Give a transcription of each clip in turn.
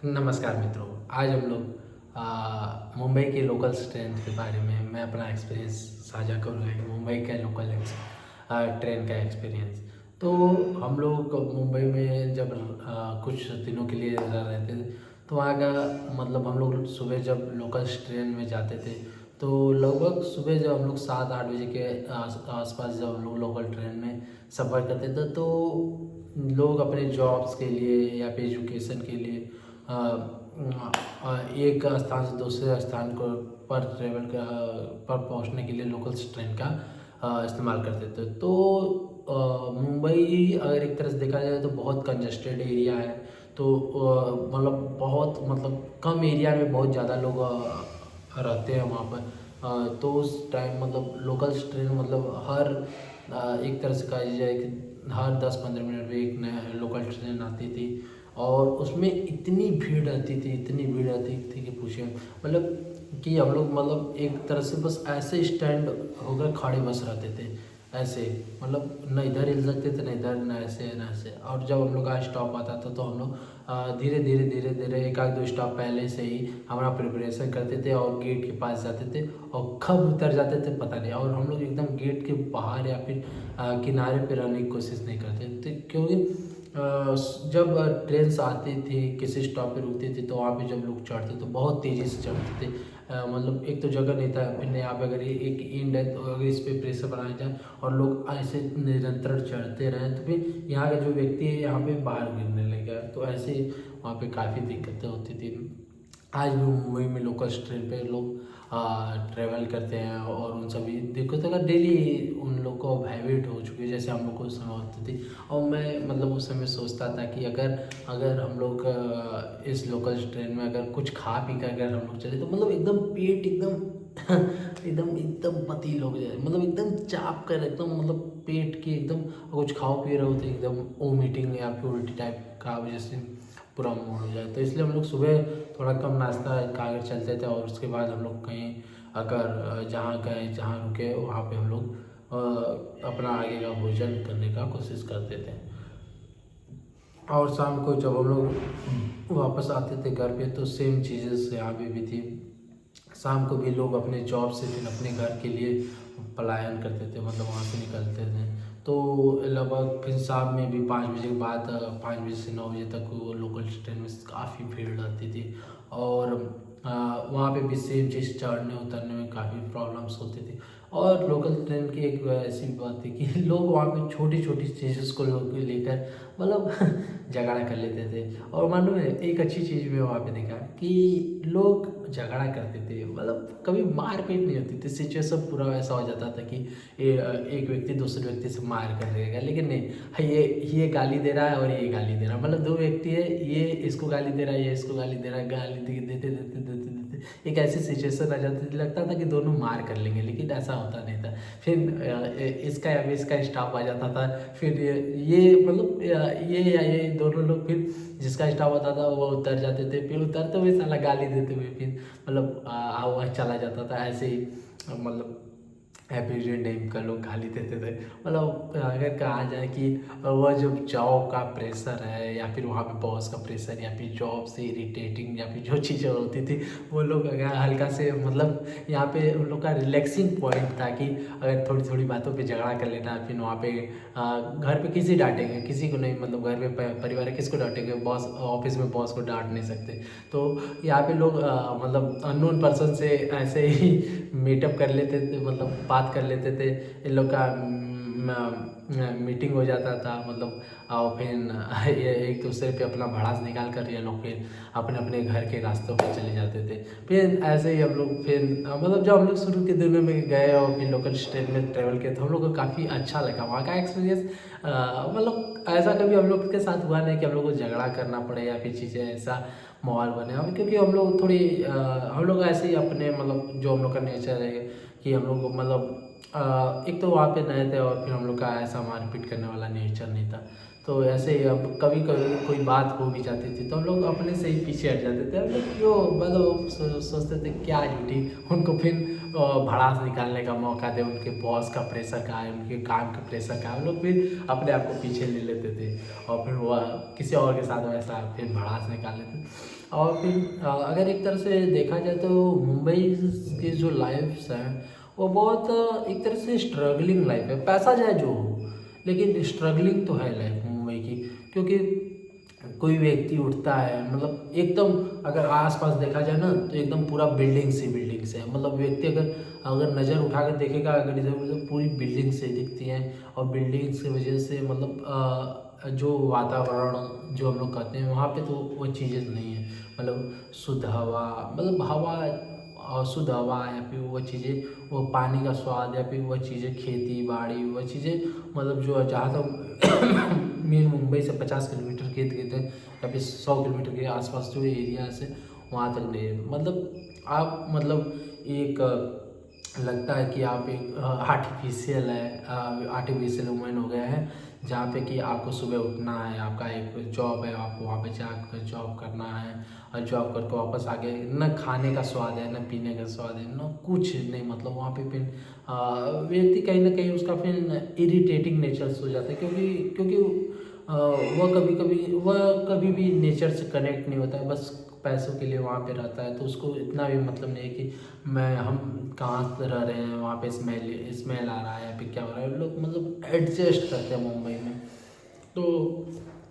नमस्कार मित्रों। आज हम लोग मुंबई के लोकल ट्रेन के बारे में मैं अपना एक्सपीरियंस साझा करूँगा कि मुंबई का लोकल ट्रेन का एक्सपीरियंस। तो हम लोग मुंबई में जब कुछ दिनों के लिए रह रहे थे, तो वहाँ का मतलब हम लोग सुबह जब लोकल ट्रेन में जाते थे, तो लगभग सुबह जब हम लोग 7-8 बजे के आसपास जब हम लोग लोकल ट्रेन में सफ़र करते थे, तो लोग अपने जॉब्स के लिए या फिर एजुकेशन के लिए एक स्थान से दूसरे स्थान को पर पहुंचने के लिए लोकल ट्रेन का इस्तेमाल करते थे। तो मुंबई अगर एक तरह से देखा जाए तो बहुत कंजस्टेड एरिया है। तो मतलब बहुत कम एरिया में बहुत ज़्यादा लोग रहते हैं वहाँ पर। तो उस टाइम मतलब लोकल ट्रेन मतलब हर एक तरह से कहा जाए कि हर 10-15 मिनट में एक नया लोकल ट्रेन आती थी। और उसमें इतनी भीड़ रहती थी, इतनी भीड़ रहती थी कि पूछिए मतलब कि हम लोग मतलब एक तरह से बस ऐसे स्टैंड होकर खड़े बस रहते थे। ऐसे मतलब न इधर हिल सकते थे, न इधर, न ऐसे न ऐसे। और जब हम लोग का स्टॉप आता था तो हम लोग धीरे धीरे धीरे धीरे एक आध दो स्टॉप पहले से ही हमारा प्रिपरेशन करते थे और गेट के पास जाते थे। और कब उतर जाते थे पता नहीं। और हम लोग एकदम गेट के बाहर या फिर किनारे पे रहने की कोशिश नहीं करते थे, क्योंकि जब ट्रेन आती थी, किसी स्टॉप पे रुकती थी, तो वहाँ पे जब लोग चढ़ते तो बहुत तेज़ी से चढ़ते थे। मतलब एक तो जगह नहीं था, फिर यहाँ पे अगर एक एंड है तो अगर इस पे प्रेशर बनाया जाए और लोग ऐसे निरंतर चढ़ते रहें, तो फिर यहाँ का जो व्यक्ति है यहाँ पे बाहर गिरने लगेगा। तो ऐसे वहाँ पे काफ़ी दिक्कतें होती थी। आज भी मुंबई में लोकल ट्रेन पे लोग ट्रैवल करते हैं और उन सभी दिक्कतों का डेली उन लोग को हैबिट हो चुकी है, जैसे हम लोग को उस समय होती थी। और मैं मतलब उस समय सोचता था कि अगर अगर हम लोग इस लोकल ट्रेन में अगर कुछ खा पी कर अगर हम लोग चले तो मतलब एकदम पेट एकदम एकदम एकदम पतली हो जाए, मतलब एकदम चाप कर एकदम मतलब पेट की एकदम कुछ खाओ पी रहे हो तो एकदम वोमिटिंग या फिर उल्टी टाइप का वजह से पूरा मूड हो जाए। तो इसलिए हम लोग सुबह थोड़ा कम नाश्ता खाकर चलते थे और उसके बाद हम लोग कहीं अगर जहाँ गए जहाँ रुके वहाँ पे हम लोग अपना आगे का भोजन करने का कोशिश करते थे। और शाम को जब हम लोग वापस आते थे घर पे तो सेम चीज़ें यहाँ पे भी थी। शाम को भी लोग अपने जॉब से फिर अपने घर के लिए पलायन करते थे, मतलब वहाँ से निकलते थे। तो लगभग फिर शाम में भी 5 बजे के बाद 5 बजे से 9 बजे तक वो लोकल ट्रेन में काफ़ी भीड़ रहती थी। और वहाँ पे भी सेम चीज़ चढ़ने उतरने में काफ़ी प्रॉब्लम्स होती थी। और लोकल ट्रेन की एक ऐसी बात थी कि लोग वहाँ पे छोटी छोटी चीज़ों को लोग लेकर मतलब झगड़ा कर लेते थे। और मालूम है एक अच्छी चीज़ मैं वहाँ पे देखा कि लोग झगड़ा करते थे, मतलब कभी मारपीट नहीं होती थी। सिचुएशन पूरा वैसा हो जाता था कि एक व्यक्ति दूसरे व्यक्ति से मार कर देगा, लेकिन नहीं, ये गाली दे रहा है और ये गाली दे रहा है, मतलब दो व्यक्ति है, ये इसको गाली दे रहा है, ये इसको गाली दे रहा है, गाली देते देते देते देते एक ऐसी सिचुएशन आ जाती थी, लगता था कि दोनों मार कर लेंगे, लेकिन ऐसा होता नहीं था। फिर इसका या फिर इसका स्टाफ आ जाता था। फिर ये मतलब ये या ये दोनों लोग फिर जिसका स्टाफ होता था वो उतर जाते थे, फिर उतरते हुए साला गाली देते हुए फिर मतलब आवाज़ चला जाता था ऐसे ही। मतलब हैप्पी टाइम का लोग गाली देते थे। मतलब अगर कहा जाए कि वह जो जॉब का प्रेशर है या फिर वहाँ पे बॉस का प्रेशर या फिर जॉब से इरिटेटिंग या फिर जो चीज़ें होती थी, वो लोग अगर हल्का से मतलब यहाँ पे उन लोग का रिलैक्सिंग पॉइंट था कि अगर थोड़ी थोड़ी बातों पे झगड़ा कर लेना, फिर वहाँ पे घर पे किसी डांटेंगे, किसी को नहीं, मतलब घर पे परिवार है किसको डांटेंगे, बॉस ऑफिस में बॉस को डांट नहीं सकते। तो यहाँ पे लोग मतलब अननोन पर्सन से ऐसे ही मीटअप कर लेते थे, मतलब बात कर लेते थे। इन लोग का मीटिंग हो जाता था, मतलब और फिर ये एक दूसरे पे अपना भड़ास निकाल कर ये लोग फिर अपने अपने घर के रास्तों पे चले जाते थे। फिर ऐसे ही हम लोग फिर मतलब जब हम लोग शुरू के दिनों में गए और फिर लोकल ट्रेन में ट्रैवल किया तो हम लोग को काफ़ी अच्छा लगा वहाँ का एक्सपीरियंस। मतलब ऐसा कभी हम लोग के साथ हुआ नहीं कि हम लोग को झगड़ा करना पड़े या फिर चीज़ें ऐसा माहौल बने। अब क्योंकि हम लोग थोड़ी हम लोग ऐसे ही अपने मतलब जो हम लोग का नेचर है कि हम लोग मतलब एक तो वहाँ पे नए थे और फिर हम लोग का ऐसा मारपीट करने वाला नेचर नहीं था। तो ऐसे ही अब कभी कभी कोई बात हो भी जाती थी तो हम लोग अपने से ही पीछे हट जाते थे। हम लोग क्यों मतलब सोचते थे क्या झूठी उनको फिर भड़ास निकालने का मौका दे, उनके बॉस का प्रेशर का है, उनके काम का प्रेशर का है, हम लोग फिर अपने आप को पीछे ले लेते थे और फिर वह किसी और के साथ वैसा फिर भड़ास निकाल लेते। और फिर अगर एक तरह से देखा जाए तो मुंबई की जो लाइफ्स हैं वो बहुत एक तरह से स्ट्रगलिंग लाइफ है, पैसा चाहे जो हो लेकिन स्ट्रगलिंग तो है लाइफ मुंबई की। क्योंकि कोई व्यक्ति उठता है मतलब एकदम, अगर आसपास देखा जाए ना तो एकदम पूरा बिल्डिंग से है, मतलब व्यक्ति अगर अगर नज़र उठाकर देखेगा अगर इधर उधर पूरी बिल्डिंग से दिखती हैं। और बिल्डिंग्स की वजह से मतलब जो वातावरण जो हम लोग कहते हैं वहाँ पे तो वो चीज़ें नहीं है, मतलब शुद्ध हवा, मतलब हवा शुद्ध हवा या फिर वो चीज़ें, वो पानी का स्वाद या फिर वो चीज़ें खेती बाड़ी वो चीज़ें, मतलब जो जहाँ तक मेन मुंबई से 50 किलोमीटर के इर्द गिर्द या फिर 100 किलोमीटर के आसपास जो एरिया है वहाँ तक नहीं है। मतलब आप मतलब एक लगता है कि आप एक आर्टिफिशियल वुमेन हो गया है, जहाँ पे कि आपको सुबह उठना है, आपका एक जॉब है, आपको वहाँ पे जाकर जॉब करना है और जॉब करके वापस आके न खाने का स्वाद है न पीने का स्वाद है न कुछ नहीं, मतलब वहाँ पे फिर व्यक्ति कहीं ना कहीं उसका फिर इरिटेटिंग नेचर हो जाता है। क्योंकि वह कभी भी नेचर से कनेक्ट नहीं होता है, बस पैसों के लिए वहाँ पे रहता है। तो उसको इतना भी मतलब नहीं है कि हम कहाँ से रह रहे हैं, वहाँ पे स्मेल आ रहा है या फिर क्या हो रहा है, लोग मतलब एडजस्ट करते हैं मुंबई में। तो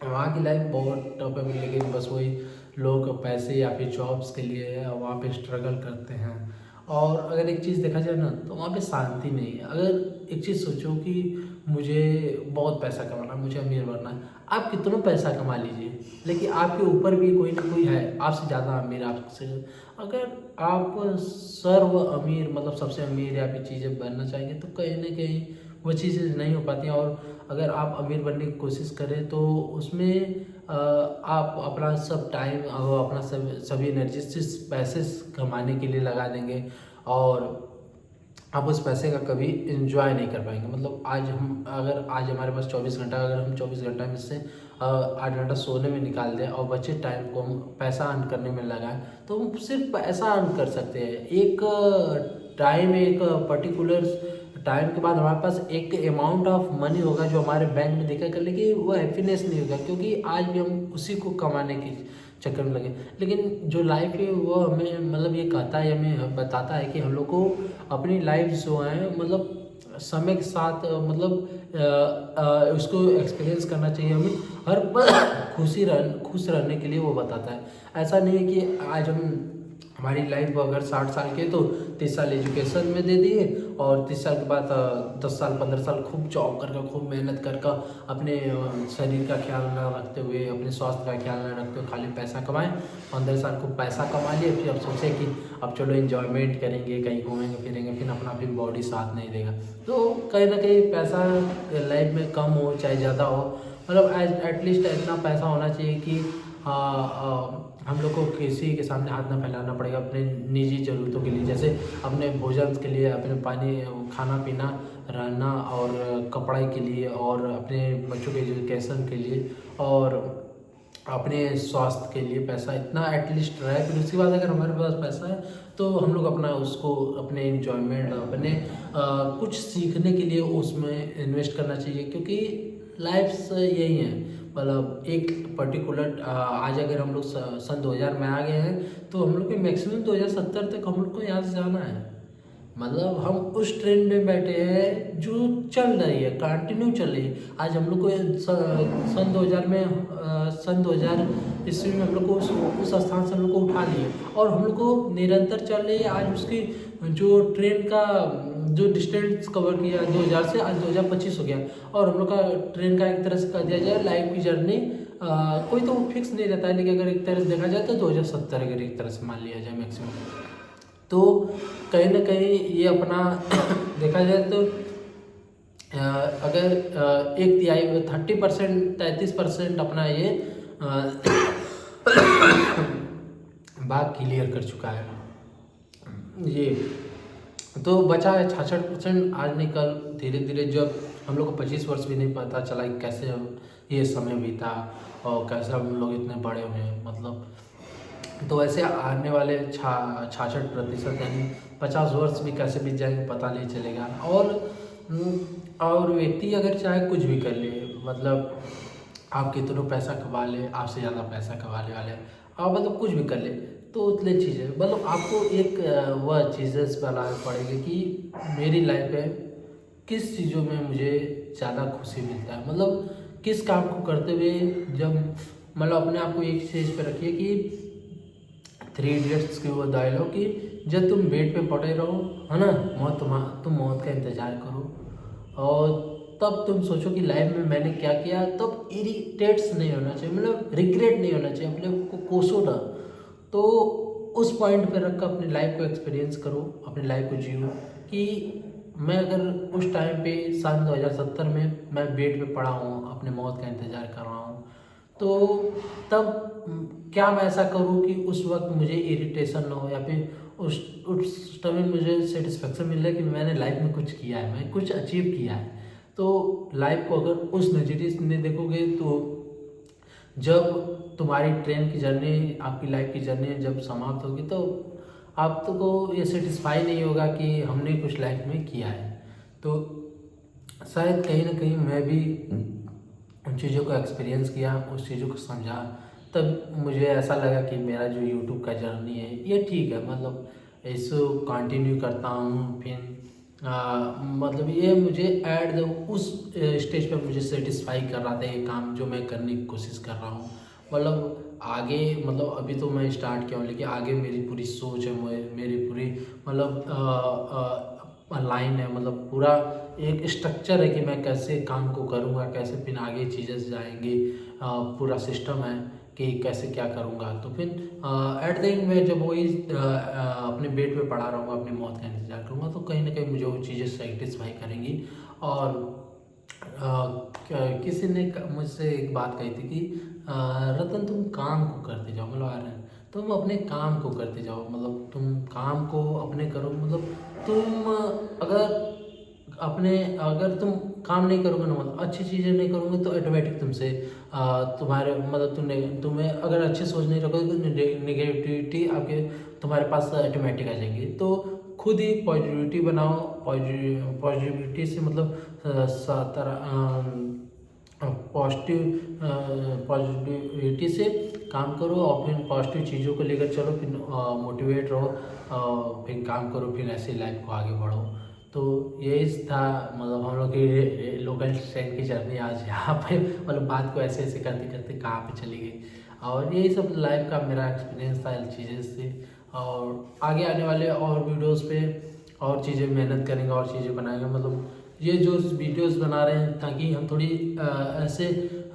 वहाँ की लाइफ बहुत टफ है, लेकिन बस वही लोग पैसे या फिर जॉब्स के लिए वहाँ पे स्ट्रगल करते हैं। और अगर एक चीज़ देखा जाए ना तो वहाँ पे शांति नहीं है। अगर एक चीज़ सोचो कि मुझे बहुत पैसा कमाना है, मुझे अमीर बनना है, आप कितना पैसा कमा लीजिए लेकिन आपके ऊपर भी कोई ना कोई है आपसे ज़्यादा अमीर, आपसे अगर आप सर्व अमीर मतलब सबसे अमीर या फिर चीज़ें बनना चाहेंगे तो कहीं ना कहीं वो चीज़ें नहीं हो पाती हैं। और अगर आप अमीर बनने की कोशिश करें तो उसमें आप अपना सब टाइम और अपना सभी एनर्जी सिर्फ पैसे कमाने के लिए लगा देंगे और आप उस पैसे का कभी इंजॉय नहीं कर पाएंगे। मतलब आज हमारे पास 24 घंटा, अगर हम 24 घंटा में से 8 घंटा सोने में निकाल दें और बचे टाइम को हम पैसा अर्न करने में लगाएं तो हम सिर्फ पैसा अर्न कर सकते हैं। एक पर्टिकुलर टाइम के बाद हमारे पास एक अमाउंट ऑफ मनी होगा जो हमारे बैंक में दिखेगा, लेकिन वो हैप्पीनेस नहीं होगा क्योंकि आज भी हम उसी को कमाने की चक्कर में लगे। लेकिन जो लाइफ है वो हमें मतलब ये कहता है, हमें बताता है कि हम लोग को अपनी लाइफ जो है मतलब समय के साथ मतलब उसको एक्सपीरियंस करना चाहिए। हमें हर पल खुश रहने के लिए वो बताता है। ऐसा नहीं है कि आज हमारी लाइफ अगर 60 साल की है तो 30 साल एजुकेशन में दे दिए और 30 साल के बाद 10 साल 15 साल खूब जॉब करके खूब मेहनत करके अपने शरीर का ख्याल न रखते हुए, अपने स्वास्थ्य का ख्याल न रखते हुए खाली पैसा कमाएं। 15 साल को पैसा कमा लिए फिर अब सोचे कि अब चलो एंजॉयमेंट करेंगे, कहीं घूमेंगे फिरेंगे, फिर अपना फिर बॉडी साथ नहीं देगा। तो कहीं ना कहीं पैसा लाइफ में कम हो चाहे ज़्यादा हो, मतलब एटलीस्ट इतना पैसा होना चाहिए कि हम लोग को किसी के सामने हाथ ना फैलाना पड़ेगा अपने निजी ज़रूरतों के लिए, जैसे अपने भोजन के लिए, अपने पानी खाना पीना रहना और कपड़ाई के लिए और अपने बच्चों के एजुकेशन के लिए और अपने स्वास्थ्य के लिए पैसा इतना एटलीस्ट रहे। फिर उसके बाद अगर हमारे पास पैसा है तो हम लोग अपना उसको अपने एंजॉयमेंट अपने कुछ सीखने के लिए उसमें इन्वेस्ट करना चाहिए। क्योंकि लाइफ यही है, मतलब एक पर्टिकुलर आज अगर हम लोग सन 2000 में आ गए हैं तो हम लोग के मैक्सिमम 2070 तक हम लोग को यहाँ से जाना है। मतलब हम उस ट्रेन में बैठे हैं जो चल रही है, कंटिन्यू चल रही है। आज हम लोग को सन 2000 ईस्वी में हम लोग को उस स्थान से हम लोग को उठा लिए और हम लोग को निरंतर चल रही है। आज उसकी जो ट्रेन का जो डिस्टेंस कवर किया 2000 से आज 2025 हो गया और हम लोग का ट्रेन का एक तरह से कह दिया जाए लाइफ की जर्नी कोई तो फिक्स नहीं रहता है, लेकिन अगर एक तरह से देखा जाए तो 2070 अगर एक तरह से मान लिया जाए मैक्सिमम, तो कहीं ना कहीं ये अपना देखा जाए तो अगर एक तिहाई 30% 33% अपना ये बात क्लियर कर चुका है। ये तो बचा है 66%। आज नहीं कल धीरे धीरे जब हम लोग को 25 वर्ष भी नहीं पता चला कि कैसे ये समय बीता और कैसे हम लोग इतने बड़े हुए हैं, मतलब तो ऐसे आने वाले 66% यानी 50 वर्ष भी कैसे बीत जाएंगे पता नहीं चलेगा। और व्यक्ति अगर चाहे कुछ भी कर ले, मतलब आप कितना पैसा कमा ले, आपसे ज़्यादा पैसा कमाने वाले आप मतलब कुछ भी कर ले तो उतने चीज़ें मतलब आपको एक वह चीज़ें बनाना पड़ेगी कि मेरी लाइफ में किस चीज़ों में मुझे ज़्यादा खुशी मिलता है, मतलब किस काम को करते हुए जब मतलब अपने आप को एक चीज़ पे रखिए कि थ्री इडियट्स की वो डायलॉग कि जब तुम बेड पे पड़े रहो है ना, तुम मौत का इंतज़ार करो और तब तुम सोचो कि लाइफ में मैंने क्या किया, तब इरिटेट्स नहीं होना चाहिए, मतलब रिग्रेट नहीं होना चाहिए, अपने को कोसो ना। तो उस पॉइंट पे रख कर अपनी लाइफ को एक्सपीरियंस करो, अपनी लाइफ को जियो कि मैं अगर उस टाइम पे सन 2070 में मैं बेड पे पड़ा हूँ, अपने मौत का इंतज़ार कर रहा हूँ, तो तब क्या मैं ऐसा करूँ कि उस वक्त मुझे इरिटेशन ना हो या फिर उस टाइम मुझे सेटिस्फेक्शन मिल रहा है कि मैंने लाइफ में कुछ किया है, मैं कुछ अचीव किया है। तो लाइफ को अगर उस नज़रिए से देखोगे तो जब तुम्हारी ट्रेन की जर्नी, आपकी लाइफ की जर्नी जब समाप्त होगी तो आपको ये सेटिस्फाई नहीं होगा कि हमने कुछ लाइफ में किया है। तो शायद कहीं ना कहीं मैं भी उन चीज़ों को एक्सपीरियंस किया, उस चीज़ों को समझा, तब मुझे ऐसा लगा कि मेरा जो यूट्यूब का जर्नी है ये ठीक है, मतलब इसको कंटिन्यू करता हूँ। फिर मतलब ये मुझे ऐड उस स्टेज पे मुझे सेटिस्फाई कर रहा था ये काम जो मैं करने की कोशिश कर रहा हूँ। मतलब आगे मतलब अभी तो मैं स्टार्ट किया हूँ, लेकिन आगे मेरी पूरी सोच है, मेरी पूरी मतलब लाइन है, मतलब पूरा एक स्ट्रक्चर है कि मैं कैसे काम को करूँगा, कैसे फिर आगे चीज़ें जाएंगी, पूरा सिस्टम है कि कैसे क्या करूँगा। तो फिर एट द एंड में जब वही अपने बेड पे पड़ा रहूँगा, अपनी मौत का इंतज़ार करूँगा, तो कहीं ना कहीं मुझे वो चीज़ें सेटिस्फाई करेंगी। और किसी ने मुझसे एक बात कही थी कि रतन तुम काम को करते जाओ, मतलब आर्यन तुम अपने काम को करते जाओ, मतलब तुम काम को अपने करो, मतलब तुम अगर तुम काम नहीं करोगे ना, मतलब अच्छी चीज़ें नहीं करोगे तो ऑटोमेटिक तुमसे तुम्हारे मतलब तुम्हें अगर अच्छी सोच नहीं रखोगे तो नेगेटिविटी आपके तुम्हारे पास ऑटोमेटिक आ जाएंगी। तो खुद ही पॉजिटिविटी बनाओ, पॉजिटिविटी से मतलब पॉजिटिविटी से काम करो और फिर पॉजिटिव चीज़ों को लेकर चलो, फिर मोटिवेट रहो और फिर काम करो, फिर ऐसे लाइफ को आगे बढ़ो। तो यही था, मतलब हम लोग की लोकल ट्रेन की जर्नी आज यहाँ पे, मतलब बात को ऐसे ऐसे करते करते कहाँ पे चली गई। और यही सब लाइफ का मेरा एक्सपीरियंस था इन चीज़ें से। और आगे आने वाले और वीडियोस पे और चीज़ें मेहनत करेंगे और चीज़ें बनाएंगे, मतलब ये जो वीडियोस बना रहे हैं ताकि हम थोड़ी ऐसे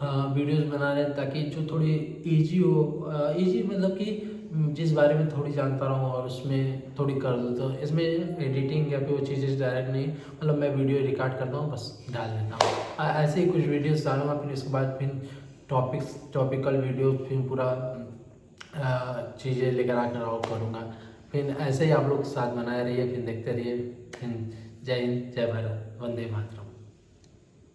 वीडियोस बना रहे हैं ताकि जो थोड़ी इजी हो, इजी मतलब कि जिस बारे में थोड़ी जानता रहूँ और उसमें थोड़ी कर दूँ। तो इसमें एडिटिंग या फिर वो चीज़ें डायरेक्ट नहीं, मतलब मैं वीडियो रिकॉर्ड करता हूँ बस डाल देता हूँ। ऐसे ही कुछ वीडियोस डालूँगा, फिर इसके बाद फिर टॉपिकल वीडियो फिर पूरा चीज़ें लेकर आकर और करूँगा। फिर ऐसे ही आप लोग साथ बनाए रहिए, फिर देखते रहिए। फिर जय हिंद, जय भारत, वंदे मातरम।